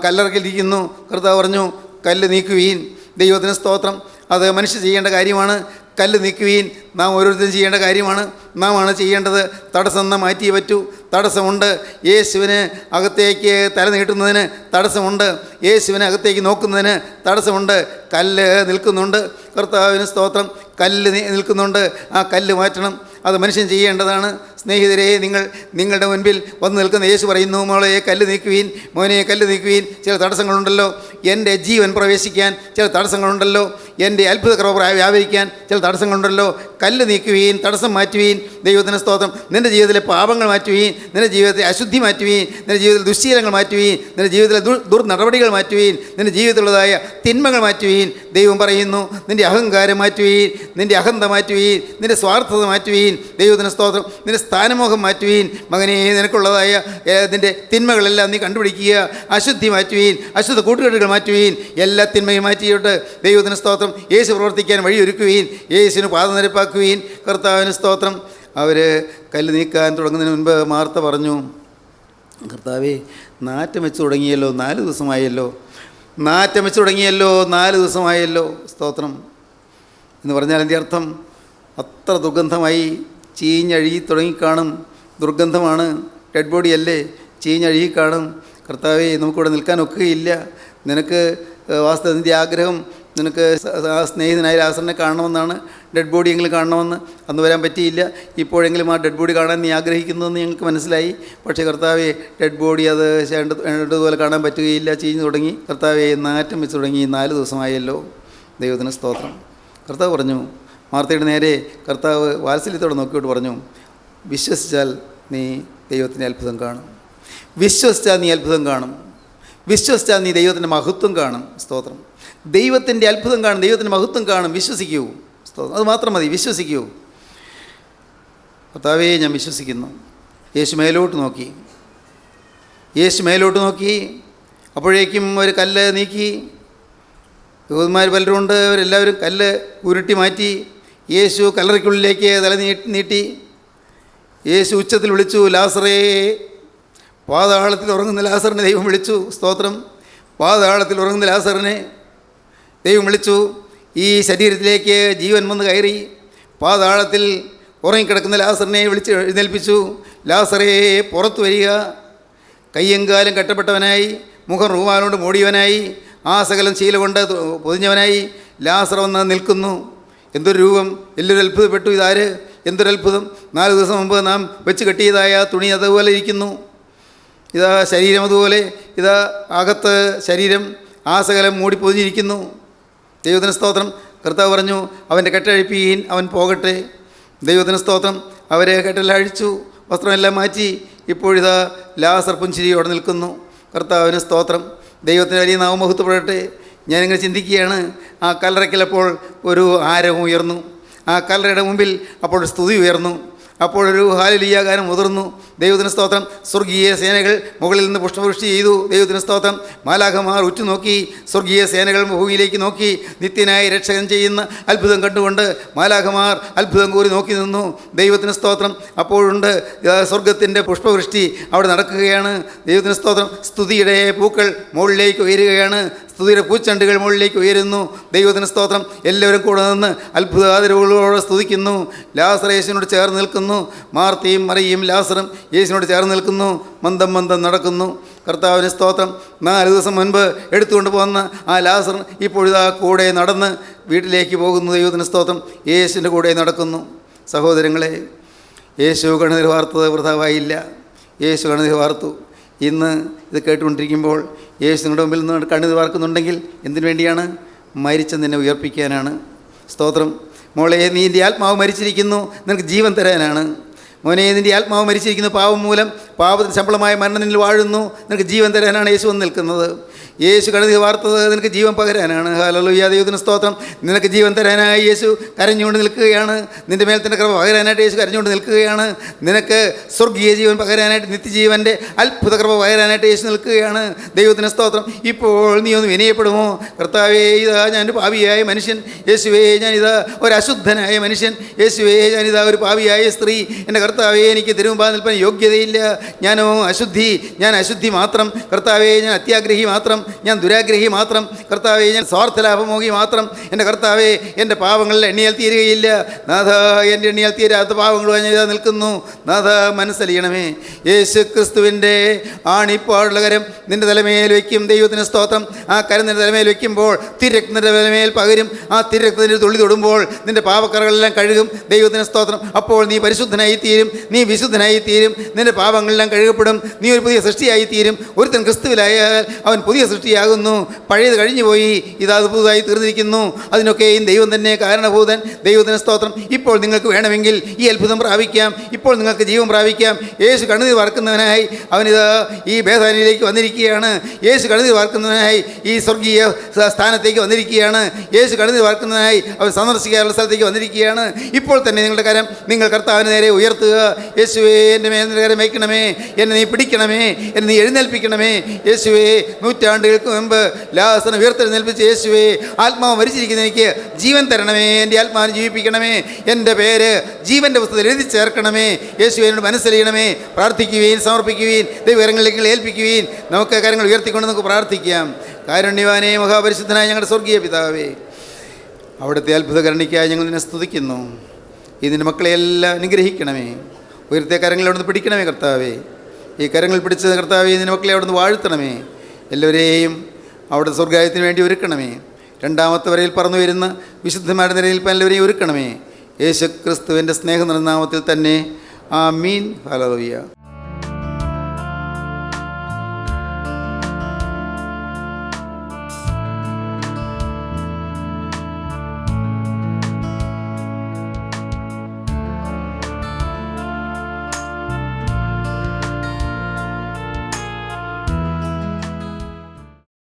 Speaker 3: കല്ലറക്കിലിരിക്കുന്നു. കർത്താവ് പറഞ്ഞു, കല്ല് നീക്കുവീൻ. ദൈവത്തിന് സ്തോത്രം. അത് മനുഷ്യ ചെയ്യേണ്ട കാര്യമാണ്. കല്ല് നീക്കുവീൻ. നാം ഓരോരുത്തരും ചെയ്യേണ്ട കാര്യമാണ്. നാം ആണ് ചെയ്യേണ്ടത്. തടസ്സം മാറ്റിയേ പറ്റൂ. തടസ്സമുണ്ട്. യേശുവിന് അകത്തേക്ക് തല നീട്ടുന്നതിന് തടസ്സമുണ്ട്. യേശുവിനെ അകത്തേക്ക് നോക്കുന്നതിന് തടസ്സമുണ്ട്. കല്ല് നിൽക്കുന്നുണ്ട്. കർത്താവിന് സ്തോത്രം. കല്ല് നിൽക്കുന്നുണ്ട്. ആ കല്ല് മാറ്റണം. അത് മനുഷ്യൻ ചെയ്യേണ്ടതാണ്. സ്നേഹിതരെ, നിങ്ങളുടെ മുൻപിൽ വന്ന് നിൽക്കുന്ന യേശു പറയുന്നു, മോളെ കല്ല് നീക്കുവീൻ, മോനെ കല്ല് നീക്കുവീൻ. ചില തടസ്സങ്ങളുണ്ടല്ലോ. എൻ്റെ ജീവൻ പ്രവേശിക്കാൻ ചില തടസ്സങ്ങളുണ്ടല്ലോ. എൻ്റെ അത്ഭുതകൃപ വ്യാപരിക്കാൻ ചില തടസ്സങ്ങളുണ്ടല്ലോ. കല്ല് നീക്കുവീൻ, തടസ്സം മാറ്റുവീൻ. ദൈവത്തിന് സ്തോത്രം. നിൻ്റെ ജീവിതത്തിലെ പാപങ്ങൾ മാറ്റുവീൻ. നിൻ്റെ ജീവിതത്തിലെ അശുദ്ധി മാറ്റുവീൻ. നിൻ്റെ ജീവിതത്തിലെ ദുശ്ശീലങ്ങൾ മാറ്റുവീൻ. നിൻ്റെ ജീവിതത്തിലെ ദുർനടപടികൾ മാറ്റുവീൻ. നിൻ്റെ ജീവിതത്തിലുള്ളതായ തിന്മകൾ മാറ്റുവീൻ. ദൈവം പറയുന്നു, നിൻ്റെ അഹങ്കാരം മാറ്റുവീൻ, നിൻ്റെ അഹന്ത മാറ്റുവീൻ, നിൻ്റെ സ്വാർത്ഥത മാറ്റുവീൻ. ദൈവത്തിന് സ്തോത്രം. നിൻ്റെ സ്ഥാനമോഹം മാറ്റുവീൻ. മകനെ, നിനക്കുള്ളതായ നിൻ്റെ തിന്മകളെല്ലാം നീ കണ്ടുപിടിക്കുക. അശുദ്ധി മാറ്റുവീൻ, അശുദ്ധ കൂട്ടുകെട്ടുകൾ മാറ്റുവീൻ. എല്ലാ തിന്മയും മാറ്റിയിട്ട് ദൈവത്തിന് സ്തോത്രം യേശു പ്രവർത്തിക്കാൻ വഴിയൊരുക്കുവീൻ. യേശുവിന് പാദനിരപ്പാക്കുവീൻ. കർത്താവിന് സ്തോത്രം. അവർ കല്ല് നീക്കാൻ തുടങ്ങുന്നതിന് മുൻപ് മാർത്ത പറഞ്ഞു, കർത്താവേ, നാറ്റം വെച്ച് തുടങ്ങിയല്ലോ, 4 ദിവസമായല്ലോ. നാറ്റം വെച്ച് തുടങ്ങിയല്ലോ, 4 ദിവസമായല്ലോ. സ്തോത്രം എന്ന് പറഞ്ഞാൽ എൻ്റെ അർത്ഥം അത്ര ദുർഗന്ധമായി ചീഞ്ഞഴുകി തുടങ്ങിക്കാണും. ദുർഗന്ധമാണ്. ഡെഡ് ബോഡിയല്ലേ, ചീഞ്ഞഴുകി കാണും. കർത്താവേ, നമുക്കിവിടെ നിൽക്കാൻ ഒക്കുകയില്ല. നിനക്ക് വാസ്തവത്തിൻ്റെ ആഗ്രഹം നിനക്ക് ആ സ്നേഹിതനായ ലാസറിനെ കാണണമെന്നാണ്. ഡെഡ് ബോഡിയെങ്കിലും കാണണമെന്ന്. അന്ന് വരാൻ പറ്റിയില്ല. ഇപ്പോഴെങ്കിലും ആ ഡെഡ് ബോഡി കാണാൻ നീ ആഗ്രഹിക്കുന്നതെന്ന് ഞങ്ങൾക്ക് മനസ്സിലായി. പക്ഷേ കർത്താവേ, ഡെഡ് ബോഡി അത് വേണ്ടതുപോലെ കാണാൻ പറ്റുകയില്ല. ചീഞ്ഞു തുടങ്ങി. കർത്താവേ, നാറ്റം വെച്ച് തുടങ്ങി, 4 ദിവസമായല്ലോ. ദൈവത്തിന് സ്തോത്രം. കർത്താവ് പറഞ്ഞു, മാർത്തയുടെ നേരെ കർത്താവ് വാത്സല്യത്തോടെ നോക്കിയിട്ട് പറഞ്ഞു, വിശ്വസിച്ചാൽ നീ ദൈവത്തിൻ്റെ അത്ഭുതം കാണും. വിശ്വസിച്ചാൽ നീ അത്ഭുതം കാണും. വിശ്വസിച്ചാൽ നീ ദൈവത്തിൻ്റെ മഹത്വം കാണും. സ്തോത്രം. ദൈവത്തിൻ്റെ അത്ഭുതം കാണും, ദൈവത്തിൻ്റെ മഹത്വം കാണും. വിശ്വസിക്കൂ. സ്തോത്രം. അത് മാത്രം മതി. വിശ്വസിക്കൂ. കർത്താവേ, ഞാൻ വിശ്വസിക്കുന്നു. യേശു മേലോട്ട് നോക്കി. അപ്പോഴേക്കും ഒരു കല്ല് നീക്കി. യഹൂദന്മാർ പലരുണ്ട്. അവരെല്ലാവരും കല്ല് ഉരുട്ടി മാറ്റി. യേശു കല്ലറയ്ക്കുള്ളിലേക്ക് തല നീട്ടി. യേശു ഉച്ചത്തിൽ വിളിച്ചു, ലാസറേ. പാതാളത്തിൽ ഉറങ്ങുന്ന ലാസറിനെ ദൈവം വിളിച്ചു. സ്തോത്രം. പാതാളത്തിൽ ഉറങ്ങുന്ന ലാസറിനെ ദൈവം വിളിച്ചു. ഈ ശരീരത്തിലേക്ക് ജീവൻ വന്ന് കയറി. പാതാളത്തിൽ ഉറങ്ങിക്കിടക്കുന്ന ലാസറിനെ വിളിച്ച് എഴുന്നേൽപ്പിച്ചു. ലാസറേ, പുറത്തു വരിക. കയ്യും കാലും കെട്ടപ്പെട്ടവനായി മുഖം റൂമാലുകൊണ്ട് മൂടിയവനായി, ആ സകലം ശീല കൊണ്ട് പൊതിഞ്ഞവനായി ലാസർ വന്ന് നിൽക്കുന്നു. എന്തൊരു രൂപം! എല്ലാവരും അത്ഭുതപ്പെട്ടു. ഇതാര്? എന്തൊരത്ഭുതം! 4 ദിവസം മുമ്പ് നാം വെച്ച് കെട്ടിയതായ തുണി അതുപോലെ ഇരിക്കുന്നു. ഇതാ ശരീരം അതുപോലെ, ഇതാ അകത്ത് ശരീരം ആ സകലം മൂടി പൊതിഞ്ഞിരിക്കുന്നു. ദൈവത്തിന് സ്തോത്രം. കർത്താവ് പറഞ്ഞു, അവൻ്റെ കെട്ടഴിപ്പീൻ, അവൻ പോകട്ടെ. ദൈവത്തിന് സ്തോത്രം. അവരെ കെട്ടെല്ലാം അഴിച്ചു, വസ്ത്രമെല്ലാം മാറ്റി. ഇപ്പോഴിതാ ലാസർ പുഞ്ചിരിയോടെ നിൽക്കുന്നു. കർത്താവിന് സ്തോത്രം. ദൈവത്തിന് വലിയ നാമം മഹത്വപ്പെടട്ടെ. ഞാനിങ്ങനെ ചിന്തിക്കുകയാണ്, ആ കല്ലറയ്ക്കലപ്പോൾ ഒരു ആരവം ഉയർന്നു. ആ കല്ലറയുടെ മുമ്പിൽ അപ്പോൾ സ്തുതി ഉയർന്നു. അപ്പോഴൊരു ഹല്ലേലൂയ ഗാനം മുതിർന്നു. ദൈവത്തിന് സ്തോത്രം. സ്വർഗീയ സേനകൾ മുകളിൽ നിന്ന് പുഷ്പവൃഷ്ടി ചെയ്തു. ദൈവത്തിന് സ്തോത്രം. മാലാഖമാർ ഉറ്റുനോക്കി. സ്വർഗീയ സേനകൾ ഭൂമിയിലേക്ക് നോക്കി. നിത്യനായി രക്ഷകൻ ചെയ്യുന്ന അത്ഭുതം കണ്ടുകൊണ്ട് മാലാഖമാർ അത്ഭുതം കൂറി നോക്കി നിന്നു. ദൈവത്തിന് സ്തോത്രം. അപ്പോഴുണ്ട് സ്വർഗത്തിൻ്റെ പുഷ്പവൃഷ്ടി അവിടെ നടക്കുകയാണ്. ദൈവത്തിന് സ്തോത്രം. സ്തുതിയുടെ പൂക്കൾ മുകളിലേക്ക് ഉയരുകയാണ്. സ്തുതിയുടെ പൂച്ചണ്ടുകൾ മുകളിലേക്ക് ഉയരുന്നു. ദൈവത്തിന് സ്തോത്രം. എല്ലാവരും കൂടെ നിന്ന് അത്ഭുതാദരവുകളോടെ സ്തുതിക്കുന്നു. ലാസർ യേശുവിനോട് ചേർന്ന് നിൽക്കുന്നു. മാർത്തയും മറിയയും ലാസറും യേശുവിനോട് ചേർന്ന് നിൽക്കുന്നു. മന്ദം മന്ദം നടക്കുന്നു. കർത്താവിന് സ്തോത്രം. 4 ദിവസം മുൻപ് എടുത്തുകൊണ്ട് പോകുന്ന ആ ലാസർ ഇപ്പോഴിതാ കൂടെ നടന്ന് വീട്ടിലേക്ക് പോകുന്നു. ദൈവത്തിന് സ്തോത്രം. യേശുവിൻ്റെ കൂടെ നടക്കുന്നു. സഹോദരങ്ങളെ, യേശു കണ്ണുനീർ വാർത്തത് വൃഥാവായില്ല. യേശു കണ്ണുനീർ വാർത്തു. ഇന്ന് ഇത് കേട്ടുകൊണ്ടിരിക്കുമ്പോൾ യേശു നിങ്ങളുടെ മുമ്പിൽ നിന്ന് കണ്ണുനീർ വാർക്കുന്നുണ്ടെങ്കിൽ എന്തിനു വേണ്ടിയാണ്? മരിച്ച നിന്നെ ഉയർപ്പിക്കാനാണ്. സ്തോത്രം. മോളെ, നീ എൻ്റെ ആത്മാവ് മരിച്ചിരിക്കുന്നു, നിനക്ക് ജീവൻ തരാനാണ്. മോനെ, നിൻ്റെ ആത്മാവ് മരിച്ചിരിക്കുന്നു, പാപം മൂലം പാപത്തിന് ശമ്പളമായ മരണം നിന്നിൽ വാഴുന്നു, നിനക്ക് ജീവൻ തരാനാണ് യേശു വന്ന് നിൽക്കുന്നത്. യേശു കണ്ണുനീർ വാർത്തത് നിനക്ക് ജീവൻ പകരാനാണ്. ഹല്ലേലൂയ. ദൈവത്തിന് സ്തോത്രം. നിനക്ക് ജീവൻ തരാനായി യേശു കരഞ്ഞുകൊണ്ട് നിൽക്കുകയാണ്. നിൻ്റെ മേൽ തന്നെ കൃപ പകരാനായിട്ട് യേശു കരഞ്ഞുകൊണ്ട് നിൽക്കുകയാണ്. നിനക്ക് സ്വർഗീയ ജീവൻ പകരാനായിട്ട്, നിത്യജീവൻ്റെ അത്ഭുത കൃപ പകരാനായിട്ട് യേശു നിൽക്കുകയാണ്. ദൈവത്തിന് സ്തോത്രം. ഇപ്പോൾ നീ ഒന്ന് വിനയപ്പെടുമോ? കർത്താവേ, ഇതാ ഞാനൊരു പാപിയായ മനുഷ്യൻ. യേശുവേ, ഞാനിതാ ഒരു അശുദ്ധനായ മനുഷ്യൻ. യേശുവേ, ഞാനിതാ ഒരു പാപിയായ സ്ത്രീ. എൻ്റെ കർത്താവേ, എനിക്ക് തിരുമുമ്പാകെ നിൽപ്പാൻ യോഗ്യതയില്ല. ഞാൻ അശുദ്ധി മാത്രം. കർത്താവേ, ഞാൻ അത്യാഗ്രഹി മാത്രം. ഞാൻ ദുരാഗ്രഹി മാത്രം. കർത്താവേ, ഞാൻ സ്വാർത്ഥലാഭമോഹി മാത്രം. എൻ്റെ കർത്താവേ, എൻ്റെ പാവങ്ങളിൽ എണ്ണിയാൽ തീരുകയില്ല. നാഥ, എൻ്റെ എണ്ണിയാൽ തീരാത്ത പാവങ്ങളുമായി ഞാൻ ഇതാ നിൽക്കുന്നു. നാഥ, മനസ്സലിയണമേ. യേശു ക്രിസ്തുവിൻ്റെ ആണിപ്പാടുള്ള കരം നിൻ്റെ തലമേൽ വയ്ക്കും. ദൈവത്തിന് സ്തോത്രം. ആ കരം നിൻ്റെ തലമേൽ വയ്ക്കുമ്പോൾ തിരക്തത്തിൻ്റെ തലമേൽ പകരും. ആ തിരക്തത്തിൻ്റെ തുള്ളി തൊടുമ്പോൾ നിൻ്റെ പാപക്കറകളെല്ലാം കഴുകും. ദൈവത്തിന് സ്തോത്രം. അപ്പോൾ നീ പരിശുദ്ധനായി തീരും, നീ വിശുദ്ധനായി തീരും. നിൻ്റെ പാപങ്ങളെല്ലാം കഴുകപ്പെടും. നീ ഒരു പുതിയ സൃഷ്ടിയായി തീരും. ഒരുത്തൻ ക്രിസ്തുവിലായാൽ അവൻ പുതിയ സൃഷ്ടിയാകുന്നു. പഴയത് കഴിഞ്ഞുപോയി, ഇതാ പുതുതായി തീർന്നിരിക്കുന്നു. അതിനൊക്കെയും ദൈവം തന്നെ കാരണഭൂതൻ. ദൈവത്തിന് സ്തോത്രം. ഇപ്പോൾ നിങ്ങൾക്ക് വേണമെങ്കിൽ ഈ അത്ഭുതം പ്രാപിക്കാം. ഇപ്പോൾ നിങ്ങൾക്ക് ജീവൻ പ്രാപിക്കാം. യേശു കണ്ണുനീർ വാർക്കുന്നവനായി അവനിതാ ഈ ബേഥാനിയിലേക്ക് വന്നിരിക്കുകയാണ്. യേശു കണ്ണുനീർ വാർക്കുന്നവനായി ഈ സ്വർഗീയ സ്ഥാനത്തേക്ക് വന്നിരിക്കുകയാണ്. യേശു കണ്ണുനീർ വാർക്കുന്നവനായി അവൻ സന്ദർശിക്കാനുള്ള സ്ഥലത്തേക്ക് വന്നിരിക്കുകയാണ്. ഇപ്പോൾ തന്നെ നിങ്ങളുടെ കരം നിങ്ങൾ കർത്താവിന് നേരെ ഉയർത്തുക. യേശുവേ, എൻ്റെ മേൽ നിന്റെ കരം വയ്ക്കണമേ. എന്നെ നീ പിടിക്കണമേ. എന്നെ നീ എഴുന്നേൽപ്പിക്കണമേ. യേശുവേ, നൂറ്റാണ്ടുകൾക്ക് മുമ്പ് ലാസറിനെ ഉയർത്തെഴുന്നേൽപ്പിച്ച യേശുവേ, ആത്മാവ് മരിച്ചിരിക്കുന്ന എനിക്ക് ജീവൻ തരണമേ. എൻ്റെ ആത്മാവിനെ ജീവിപ്പിക്കണമേ. എൻ്റെ പേര് ജീവൻ്റെ പുസ്തകത്തിൽ എഴുതി ചേർക്കണമേ. യേശുവേ, എന്നോട് മനസ്സിലെയ്യണമേ. പ്രാർത്ഥിക്കുകയും സമർപ്പിക്കുകയും ദൈവകരങ്ങളിലേക്ക് ഏൽപ്പിക്കുകയും നമുക്ക് കാര്യങ്ങൾ ഉയർത്തിക്കൊണ്ട് നമുക്ക് പ്രാർത്ഥിക്കാം. കാരുണ്യവാനേ, മഹാപരിശുദ്ധനായ ഞങ്ങളുടെ സ്വർഗീയ പിതാവേ, അവിടുത്തെ അത്ഭുതകരണിക്കായി ഞങ്ങൾ നിന്നെ സ്തുതിക്കുന്നു. ഇതിൻ്റെ മക്കളെയെല്ലാം അനുഗ്രഹിക്കണമേ. ഉയർത്തിയ കരങ്ങൾ അവിടുന്ന് പിടിക്കണമേ കർത്താവേ. ഈ കരങ്ങൾ പിടിച്ച കർത്താവേ, ഇതിൻ്റെ മക്കളെ അവിടുന്ന് വാഴ്ത്തണമേ. എല്ലാവരെയും അവിടുത്തെ സ്വർഗ്ഗത്തിന് വേണ്ടി ഒരുക്കണമേ. രണ്ടാമത്തെ വരയിൽ പറന്നു വരുന്ന വിശുദ്ധന്മാരുടെ നിരയിൽ എല്ലാവരെയും ഒരുക്കണമേ. യേശു ക്രിസ്തുവിൻ്റെ സ്നേഹ നിർനാമത്തിൽ തന്നെ. ആമീൻ. ഹല്ലേലൂയ.